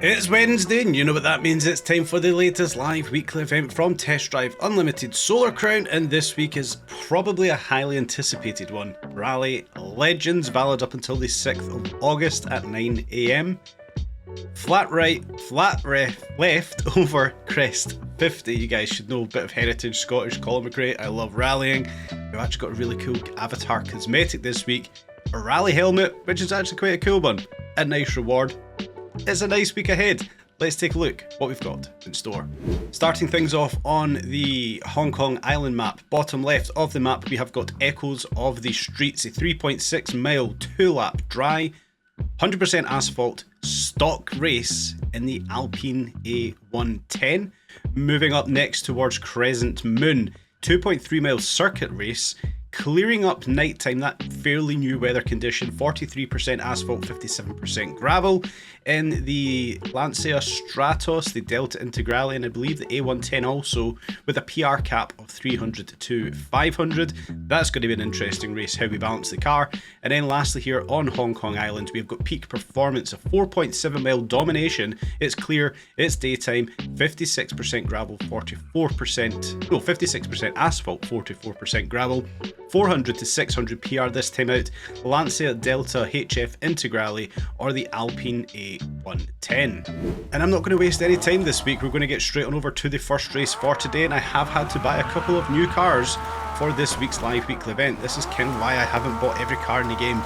It's Wednesday, and you know what that means. It's time for the latest live weekly event from Test Drive Unlimited Solar Crown, and this week is probably a highly anticipated one. Rally Legends, valid up until the 6th of August at 9 AM. Flat right, left over Crest 50. You guys should know a bit of heritage Scottish Colin McRae. I love rallying. We've actually got a really cool avatar cosmetic this week. A rally helmet, which is actually quite a cool one. A nice reward. It's a nice week ahead. Let's take a look what we've got in store. Starting things off on the Hong Kong Island map. Bottom left of the map we have got Echoes of the Streets, a 3.6 mile 2-lap dry 100% asphalt stock race in the Alpine A110. Moving up next towards Crescent Moon, 2.3 mile circuit race, clearing up nighttime, that fairly new weather condition, 43% asphalt, 57% gravel. In the Lancia Stratos, the Delta Integrale, and I believe the A110 also, with a PR cap of 300 to 500. That's going to be an interesting race, how we balance the car. And then lastly here on Hong Kong Island, we've got peak performance of 4.7 mile domination. It's clear, it's daytime, 56% gravel, 56% asphalt, 44% gravel. 400 to 600 PR this time out, Lancia Delta HF Integrale or the Alpine A110. And I'm not going to waste any time this week. We're going to get straight on over to the first race for today, and I have had to buy a couple of new cars for this week's live weekly event. This is kind of why I haven't bought every car in the game.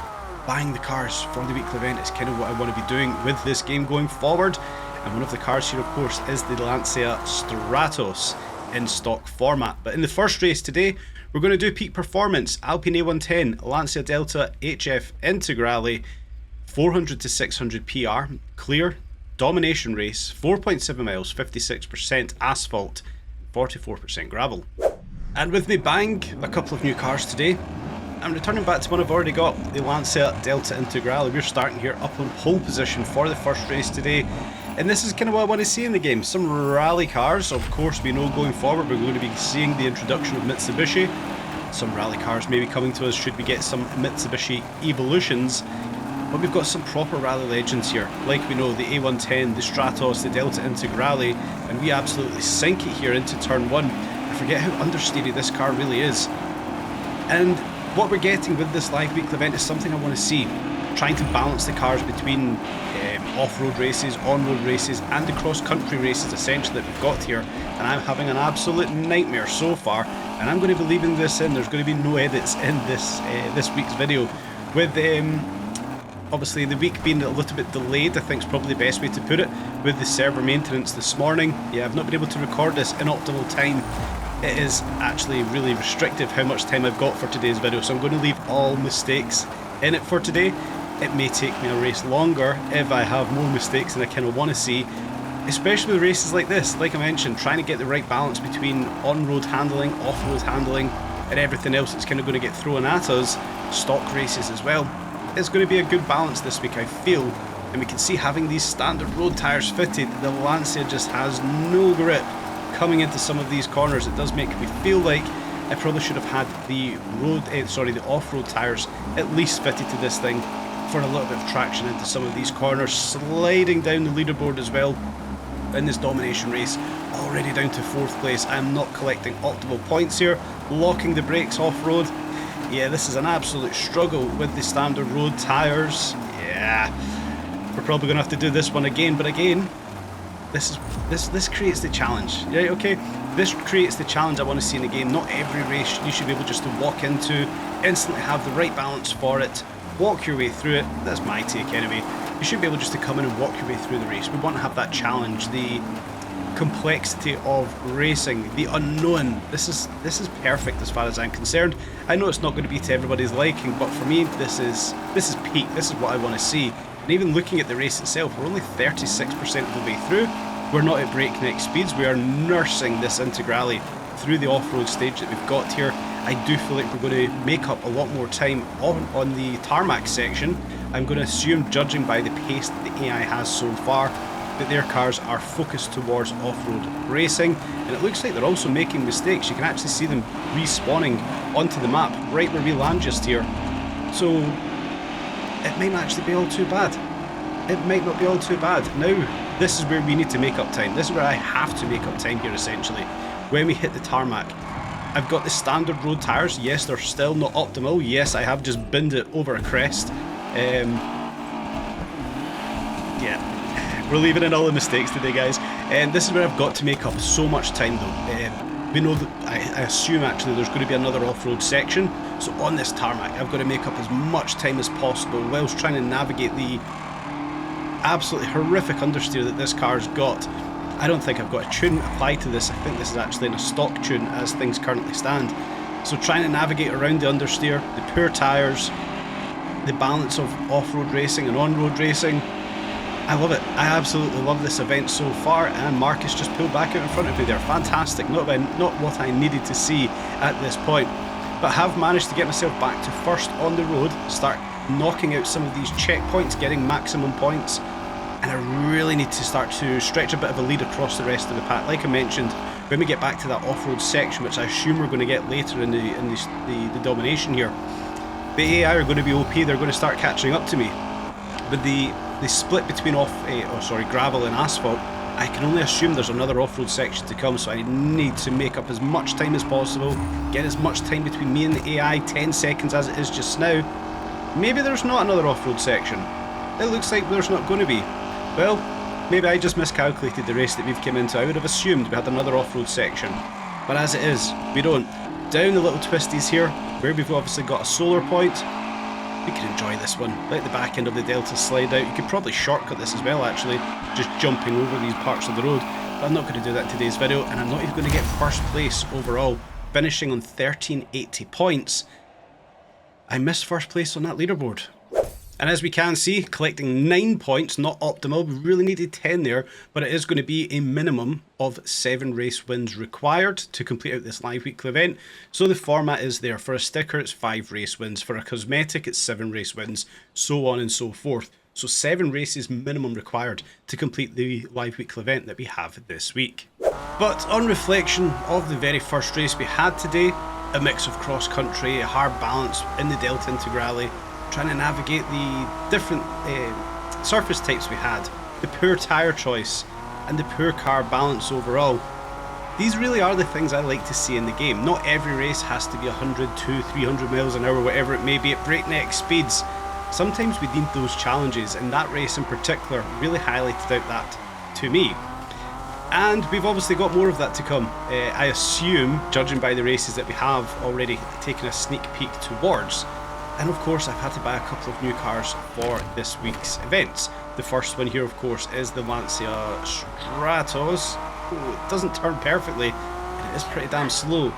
Buying the cars for the weekly event is kind of what I want to be doing with this game going forward. And one of the cars here, of course, is the Lancia Stratos in stock format. But in the first race today, we're going to do peak performance, Alpine A110, Lancia Delta HF Integrale, 400 to 600 PR, clear, domination race, 4.7 miles, 56% asphalt, 44% gravel. And with me buying a couple of new cars today, I'm returning back to one I've already got, the Lancia Delta Integrale. We're starting here up on pole position for the first race today. And this is kind of what I want to see in the game. Some rally cars. Of course, we know going forward we're going to be seeing the introduction of Mitsubishi. Some rally cars may be coming to us should we get some Mitsubishi Evolutions. But we've got some proper rally legends here. Like we know, the A110, the Stratos, the Delta Integrale. And we absolutely sink it here into turn one. I forget how understated this car really is. And what we're getting with this live weekly event is something I want to see. Trying to balance the cars between off-road races, on-road races and the cross-country races essentially that we've got here, and I'm having an absolute nightmare so far, and I'm going to be leaving this in. There's going to be no edits in this week's video, with obviously the week being a little bit delayed, I think is probably the best way to put it, with the server maintenance this morning. Yeah, I've not been able to record this in optimal time. It is actually really restrictive how much time I've got for today's video, so I'm going to leave all mistakes in it for today. It may take me a race longer if I have more mistakes than I kind of want to see, especially with races like this. Like I mentioned, trying to get the right balance between on-road handling, off-road handling and everything else that's kind of going to get thrown at us, stock races as well. It's going to be a good balance this week, I feel, and we can see having these standard road tyres fitted, the Lancia just has no grip coming into some of these corners. It does make me feel like I probably should have had the the off-road tyres at least fitted to this thing for a little bit of traction into some of these corners. Sliding down the leaderboard as well in this domination race, already down to 4th place. I'm not collecting optimal points here, locking the brakes off-road. Yeah, this is an absolute struggle with the standard road tyres. Yeah, we're probably going to have to do this one again, but again, this creates the challenge. Yeah, okay, this creates the challenge I want to see in the game. Not every race you should be able just to walk into, instantly have the right balance for it, walk your way through it. That's my take anyway. You should be able just to come in and walk your way through the race. We want to have that challenge, the complexity of racing, the unknown. This is perfect as far as I'm concerned. I know it's not going to be to everybody's liking, but for me this is peak. This is what I want to see. And even looking at the race itself, we're only 36% of the way through. We're not at breakneck speeds. We are nursing this Integrale through the off-road stage that we've got here. I do feel like we're going to make up a lot more time on the tarmac section. I'm going to assume, judging by the pace that the AI has so far, that their cars are focused towards off-road racing, and it looks like they're also making mistakes. You can actually see them respawning onto the map right where we land just here. So it might not actually be all too bad. It might not be all too bad. Now, this is where we need to make up time. This is where I have to make up time here, essentially. When we hit the tarmac, I've got the standard road tyres. Yes, they're still not optimal. Yes, I have just binned it over a crest. Yeah, we're leaving in all the mistakes today, guys. And this is where I've got to make up so much time, though. We know that I assume actually there's going to be another off-road section. So on this tarmac, I've got to make up as much time as possible whilst trying to navigate the absolutely horrific understeer that this car's got. I don't think I've got a tune applied to this. I think this is actually in a stock tune as things currently stand. So trying to navigate around the understeer, the poor tyres, the balance of off-road racing and on-road racing. I love it. I absolutely love this event so far, and Marcus just pulled back out in front of me there. Fantastic. Not what I needed to see at this point, but have managed to get myself back to first on the road, start knocking out some of these checkpoints, getting maximum points, and I really need to start to stretch a bit of a lead across the rest of the pack. Like I mentioned, when we get back to that off-road section, which I assume we're going to get later in the domination here, the AI are going to be OP. They're going to start catching up to me. But the split between gravel and asphalt, I can only assume there's another off-road section to come, so I need to make up as much time as possible, get as much time between me and the AI, 10 seconds as it is just now. Maybe there's not another off-road section. It looks like there's not going to be. Well, maybe I just miscalculated the race that we've come into. I would have assumed we had another off-road section, but as it is, we don't. Down the little twisties here, where we've obviously got a solar point, we can enjoy this one. Let the back end of the Delta slide out. You could probably shortcut this as well, actually, just jumping over these parts of the road. But I'm not going to do that in today's video, and I'm not even going to get first place overall, finishing on 1380 points. I missed first place on that leaderboard. And as we can see, collecting 9 points, not optimal. We really needed 10 there, but it is going to be a minimum of 7 race wins required to complete out this live weekly event. So the format is there. For a sticker, it's 5 race wins. For a cosmetic, it's 7 race wins, so on and so forth. So 7 races minimum required to complete the live weekly event that we have this week. But on reflection of the very first race we had today, a mix of cross country, a hard balance in the Delta Integrale, trying to navigate the different surface types we had, the poor tyre choice, and the poor car balance overall. These really are the things I like to see in the game. Not every race has to be 100, 200, 300 miles an hour, whatever it may be, at breakneck speeds. Sometimes we need those challenges, and that race in particular really highlighted out that to me. And we've obviously got more of that to come. I assume, judging by the races that we have already taken a sneak peek towards. And of course, I've had to buy a couple of new cars for this week's events. The first one here, of course, is the Lancia Stratos. Ooh, it doesn't turn perfectly, and it is pretty damn slow.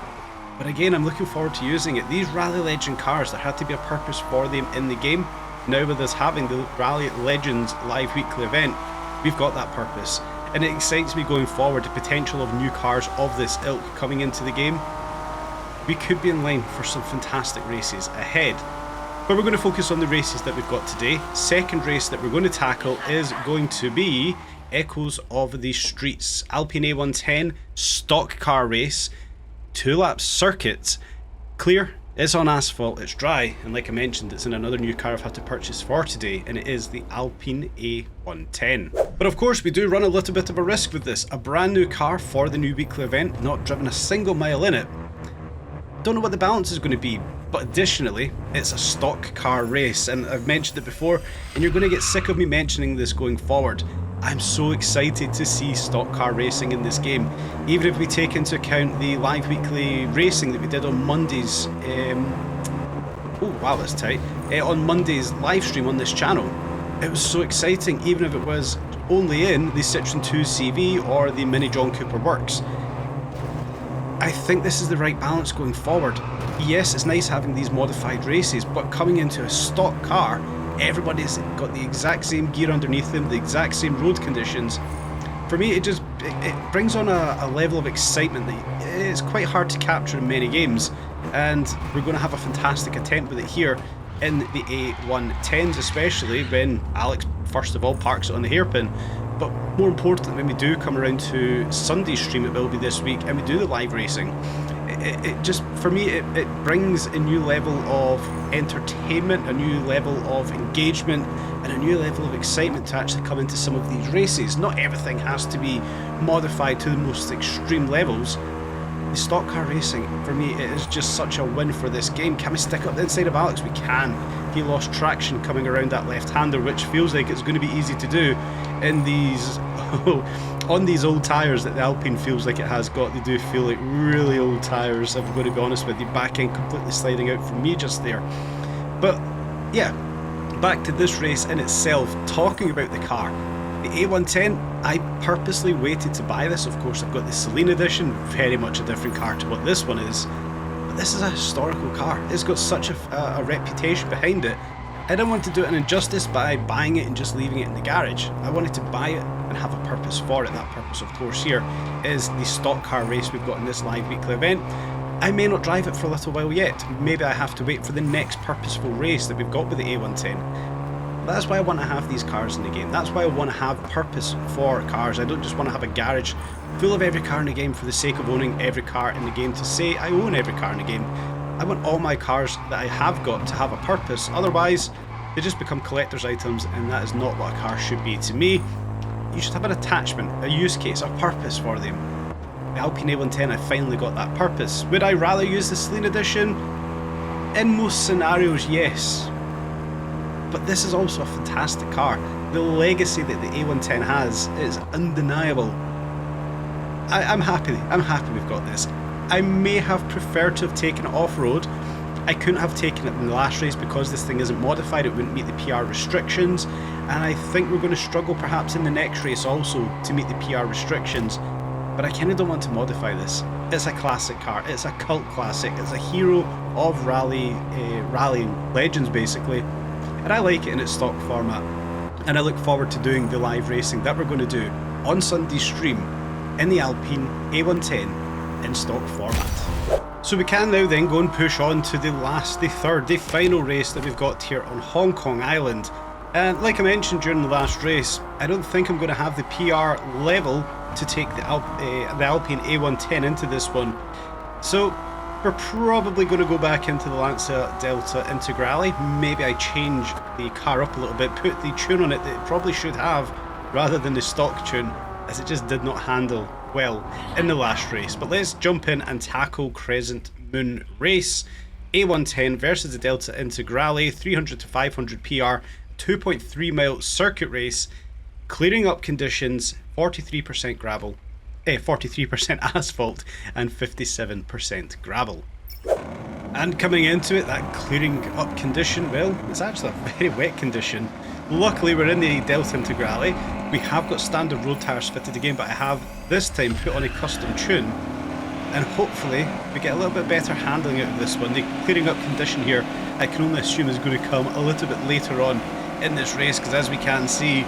But again, I'm looking forward to using it. These Rally Legend cars, there had to be a purpose for them in the game. Now with us having the Rally Legends live weekly event, we've got that purpose. And it excites me going forward, the potential of new cars of this ilk coming into the game. We could be in line for some fantastic races ahead. But we're going to focus on the races that we've got today. Second race that we're going to tackle is going to be Echoes of the Streets. Alpine A110 stock car race, 2-lap circuit. Clear, it's on asphalt, it's dry, and like I mentioned, it's in another new car I've had to purchase for today, and it is the Alpine A110. But of course, we do run a little bit of a risk with this. A brand new car for the new weekly event, not driven a single mile in it. Don't know what the balance is going to be, but additionally, it's a stock car race, and I've mentioned it before, and you're going to get sick of me mentioning this going forward. I'm so excited to see stock car racing in this game, even if we take into account the live weekly racing that we did on Monday's, oh wow, that's tight, on Monday's live stream on this channel. It was so exciting, even if it was only in the Citroen 2 CV or the Mini John Cooper Works. I think this is the right balance going forward. Yes, it's nice having these modified races, but coming into a stock car, everybody's got the exact same gear underneath them, the exact same road conditions. For me, it brings on a level of excitement that it's quite hard to capture in many games, and we're going to have a fantastic attempt with it here in the A110s, especially when Alex first of all parks it on the hairpin. But more importantly, when we do come around to Sunday's stream, it will be this week, and we do the live racing, it just, for me, it brings a new level of entertainment, a new level of engagement, and a new level of excitement to actually come into some of these races. Not everything has to be modified to the most extreme levels. The stock car racing, for me, it is just such a win for this game. Can we stick up the inside of Alex? We can. He lost traction coming around that left-hander, which feels like it's going to be easy to do in these on these old tyres that the Alpine feels like it has got. They do feel like really old tyres, if I'm going to be honest with you. Back end completely sliding out from me just there. But yeah, back to this race in itself, talking about the car. The A110, I purposely waited to buy this. Of course, I've got the Celine edition, very much a different car to what this one is. But this is a historical car. It's got such a reputation behind it. I didn't want to do it an injustice by buying it and just leaving it in the garage. I wanted to buy it and have a purpose for it. That purpose, of course, here is the stock car race we've got in this live weekly event. I may not drive it for a little while yet. Maybe I have to wait for the next purposeful race that we've got with the A110. But that's why I want to have these cars in the game. That's why I want to have purpose for cars. I don't just want to have a garage full of every car in the game for the sake of owning every car in the game to say I own every car in the game. I want all my cars that I have got to have a purpose. Otherwise, they just become collector's items, and that is not what a car should be. To me, you should have an attachment, a use case, a purpose for them. The Alpine A110, I finally got that purpose. Would I rather use the Celine edition? In most scenarios, yes. But this is also a fantastic car. The legacy that the A110 has is undeniable. I'm happy we've got this. I may have preferred to have taken it off-road. I couldn't have taken it in the last race because this thing isn't modified. It wouldn't meet the PR restrictions. And I think we're going to struggle perhaps in the next race also to meet the PR restrictions. But I kind of don't want to modify this. It's a classic car. It's a cult classic. It's a hero of rallying legends, basically. And I like it in its stock format. And I look forward to doing the live racing that we're going to do on Sunday's stream in the Alpine A110 in stock format. So we can now then go and push on to the final race that we've got here on Hong Kong Island. And like I mentioned during the last race, I don't think I'm going to have the PR level to take the Alpine A110 into this one. So we're probably going to go back into the Lancia Delta Integrale. Maybe I change the car up a little bit, put the tune on it that it probably should have rather than the stock tune, as it just did not handle well in the last race. But let's jump in and tackle Crescent Moon race. A110 versus the Delta Integrale, 300 to 500 PR, 2.3 mile circuit race, clearing up conditions, 43% gravel, 43% asphalt and 57% gravel. And coming into it, that clearing up condition, well, it's actually a very wet condition. Luckily we're in the Delta Integrale. We have got standard road tyres fitted again, but I have this time put on a custom tune, and hopefully we get a little bit better handling out of this one. The clearing up condition here, I can only assume is going to come a little bit later on in this race, because as we can see,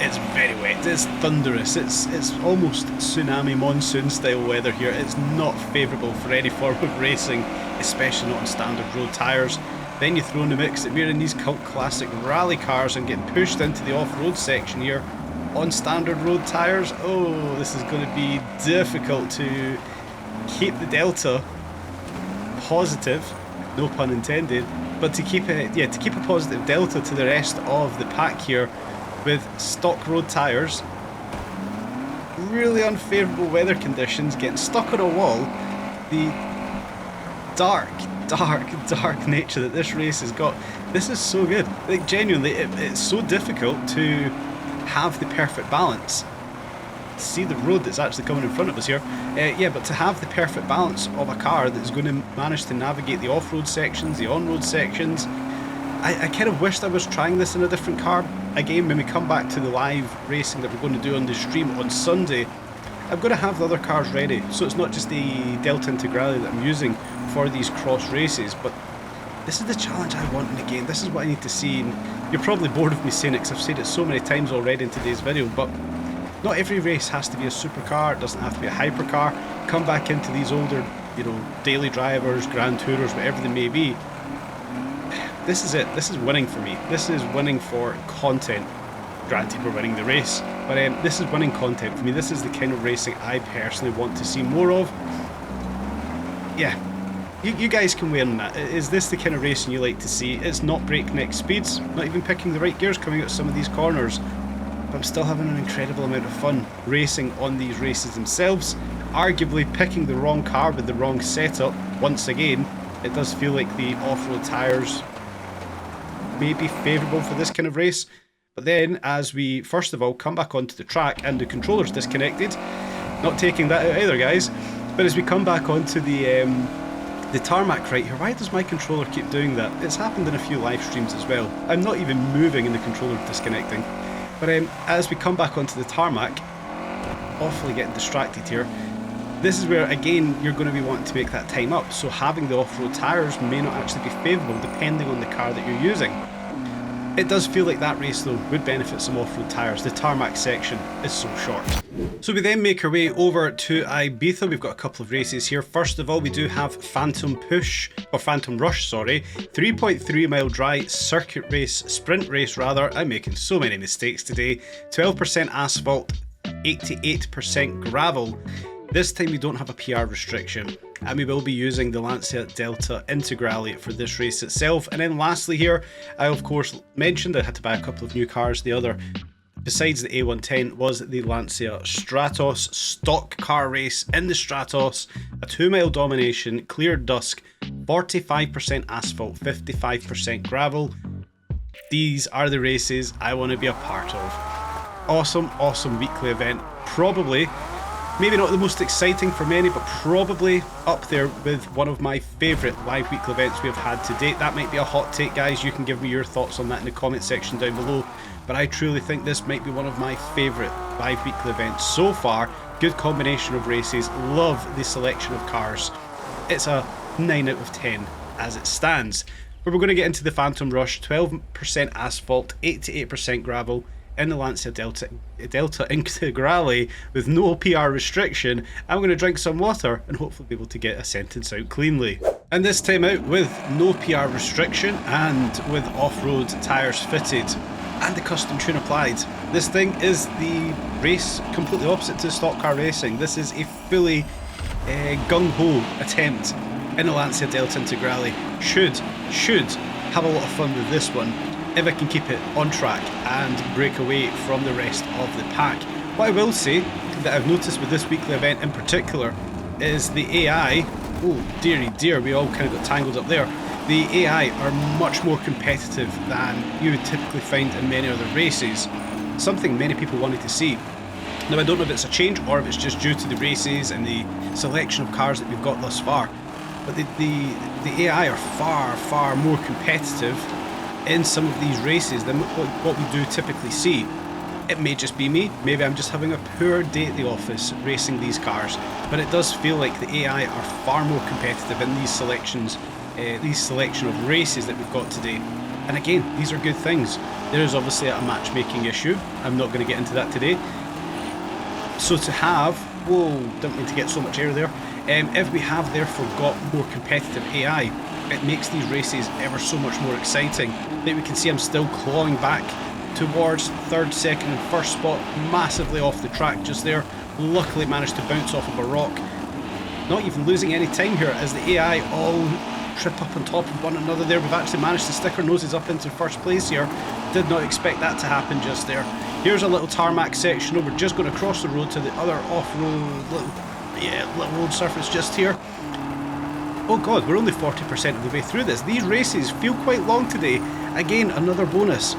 it's very wet, it's thunderous, it's almost tsunami monsoon style weather here. It's not favourable for any form of racing, especially not on standard road tyres. Then you throw in the mix that we're in these cult classic rally cars and getting pushed into the off-road section here on standard road tyres. Oh, this is going to be difficult to keep the Delta positive, no pun intended, but to keep a positive Delta to the rest of the pack here with stock road tyres. Really unfavourable weather conditions, getting stuck on a wall. The dark nature that this race has got. This is so good. Like, genuinely, it's so difficult to have the perfect balance. See the road that's actually coming in front of us here. Yeah, but to have the perfect balance of a car that's going to manage to navigate the off-road sections, the on-road sections. I kind of wished I was trying this in a different car. Again, when we come back to the live racing that we're going to do on the stream on Sunday, I'm going to have the other cars ready. So it's not just the Delta Integrale that I'm using for these cross races, but this is the challenge I want in the game. This is what I need to see. And you're probably bored of me saying it because I've said it so many times already in today's video, but not every race has to be a supercar. It doesn't have to be a hypercar. Come back into these older, daily drivers, grand tourers, whatever they may be. This is it. This is winning for me. This is winning for content. Granted, we're winning the race, but this is winning content for me. This is the kind of racing I personally want to see more of. yeah, you guys can weigh in on that. Is this the kind of racing you like to see? It's not breakneck speeds, not even picking the right gears coming out some of these corners, but I'm still having an incredible amount of fun racing on these races themselves. Arguably picking the wrong car with the wrong setup, once again, it does feel like the off-road tyres may be favourable for this kind of race. But then, as we first of all come back onto the track and the controller's disconnected, not taking that out either, guys, but as we come back onto the tarmac right here, why does my controller keep doing that? It's happened in a few live streams as well. I'm not even moving and the controller disconnecting. But as we come back onto the tarmac, awfully getting distracted here, this is where again you're going to be wanting to make that time up, so having the off-road tyres may not actually be favourable depending on the car that you're using. It does feel like that race though would benefit some off-road tyres. The tarmac section is so short. So we then make our way over to Ibiza. We've got a couple of races here. First of all, we do have Phantom Rush, sorry. 3.3 mile dry circuit race, sprint race rather. I'm making so many mistakes today. 12% asphalt, 88% gravel. This time we don't have a PR restriction, and we will be using the Lancia Delta Integrale for this race itself. And then lastly here, I of course mentioned I had to buy a couple of new cars. The other, besides the A110, was the Lancia Stratos stock car race in the Stratos, a 2 mile domination, clear dusk, 45% asphalt, 55% gravel. These are the races I want to be a part of. Awesome, awesome weekly event. Probably, maybe not the most exciting for many, but probably up there with one of my favourite live weekly events we've had to date. That might be a hot take, guys. You can give me your thoughts on that in the comment section down below. But I truly think this might be one of my favourite live weekly events so far. Good combination of races. Love the selection of cars. It's a 9 out of 10 as it stands. But we're going to get into the Phantom Rush. 12% asphalt, 88% gravel, in the Lancia Delta Integrale with no PR restriction. I'm going to drink some water and hopefully be able to get a sentence out cleanly. And this time out with no PR restriction and with off-road tyres fitted and the custom tune applied. This thing is the race completely opposite to stock car racing. This is a fully gung-ho attempt in the Lancia Delta Integrale. Should have a lot of fun with this one if I can keep it on track and break away from the rest of the pack. What I will say that I've noticed with this weekly event in particular is the AI, oh dearie dear, we all kind of got tangled up there. The AI are much more competitive than you would typically find in many other races. Something many people wanted to see. Now I don't know if it's a change or if it's just due to the races and the selection of cars that we've got thus far, but the AI are far more competitive in some of these races than what we do typically see. It may just be me, maybe I'm just having a poor day at the office racing these cars, but it does feel like the AI are far more competitive in these selections, these selection of races that we've got today. And again, these are good things. There is obviously a matchmaking issue, I'm not going to get into that today. So to have, whoa, don't mean to get so much air there, if we have therefore got more competitive AI, it makes these races ever so much more exciting. That we can see I'm still clawing back towards third, second and first spot, massively off the track just there. Luckily managed to bounce off of a rock. Not even losing any time here as the AI all trip up on top of one another there. We've actually managed to stick our noses up into first place here. Did not expect that to happen just there. Here's a little tarmac section. We're just going to cross the road to the other off-road little road surface just here. Oh god, we're only 40% of the way through this. These races feel quite long today. Again, another bonus.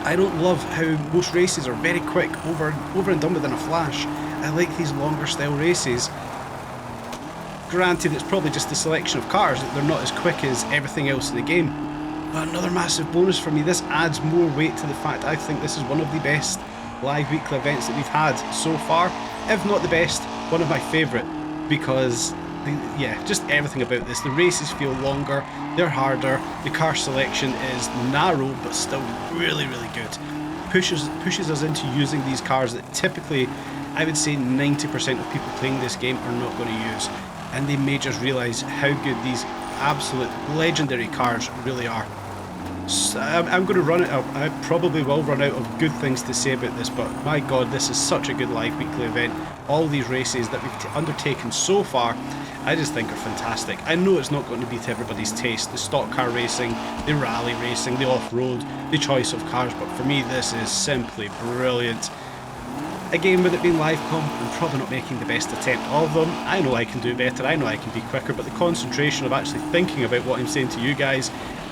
I don't love how most races are very quick, over and done within a flash. I like these longer style races. Granted, it's probably just the selection of cars that they're not as quick as everything else in the game. But another massive bonus for me. This adds more weight to the fact I think this is one of the best live weekly events that we've had so far. If not the best, one of my favourite, because yeah, just everything about this. The races feel longer, they're harder, the car selection is narrow but still really good. Pushes us into using these cars that typically I would say 90% of people playing this game are not going to use, and they may just realise how good these absolute legendary cars really are. So I'm going to run it up. I probably will run out of good things to say about this, but my god, this is such a good live weekly event. All these races that we've undertaken so far, I just think are fantastic. I know it's not going to be to everybody's taste, the stock car racing, the rally racing, the off-road, the choice of cars, but for me this is simply brilliant. Again, with it being live comp, I'm probably not making the best attempt of them. I know I can do better, I know I can be quicker, but the concentration of actually thinking about what I'm saying to you guys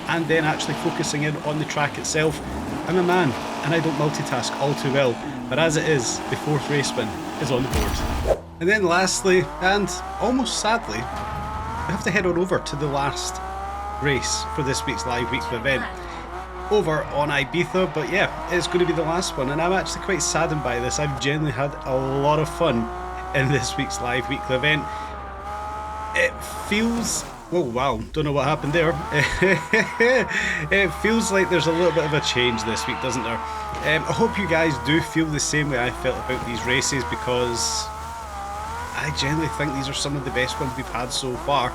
and then actually focusing in on the track itself, I'm a man and I don't multitask all too well, but as it is, the 4th race win is on the board. And then lastly, and almost sadly, we have to head on over to the last race for this week's live weekly event over on Ibiza, but yeah, it's going to be the last one and I'm actually quite saddened by this. I've genuinely had a lot of fun in this week's live weekly event. It feels, oh wow, don't know what happened there. It feels like there's a little bit of a change this week, doesn't there? I hope you guys do feel the same way I felt about these races, because I genuinely think these are some of the best ones we've had so far.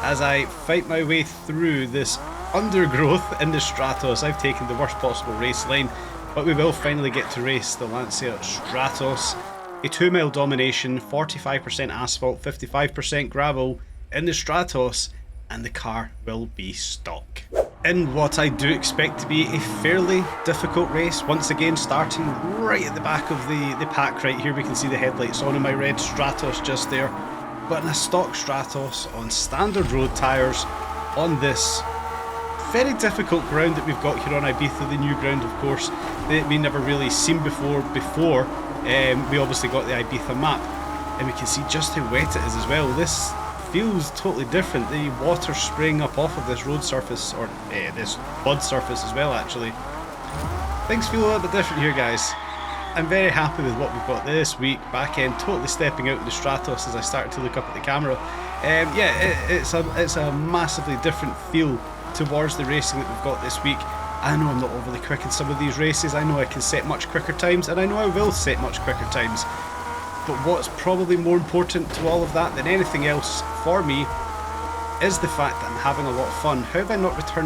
As I fight my way through this undergrowth in the Stratos, I've taken the worst possible race lane, but we will finally get to race the Lancia Stratos. A 2-mile domination, 45% asphalt, 55% gravel in the Stratos, and the car will be stock. In what I do expect to be a fairly difficult race, once again starting right at the back of the pack right here, we can see the headlights on in my red Stratos just there, but in a stock Stratos on standard road tyres on this very difficult ground that we've got here on Ibiza, the new ground of course, that we never really seen before. We obviously got the Ibiza map and we can see just how wet it is as well. This feels totally different, the water spraying up off of this road surface, or this mud surface as well actually. Things feel a little bit different here guys. I'm very happy with what we've got this week, back end totally stepping out of the Stratos as I started to look up at the camera. Yeah, it's a massively different feel towards the racing that we've got this week. I know I'm not overly quick in some of these races, I know I can set much quicker times, and I know I will set much quicker times. But what's probably more important to all of that than anything else for me is the fact that I'm having a lot of fun. How have I not returned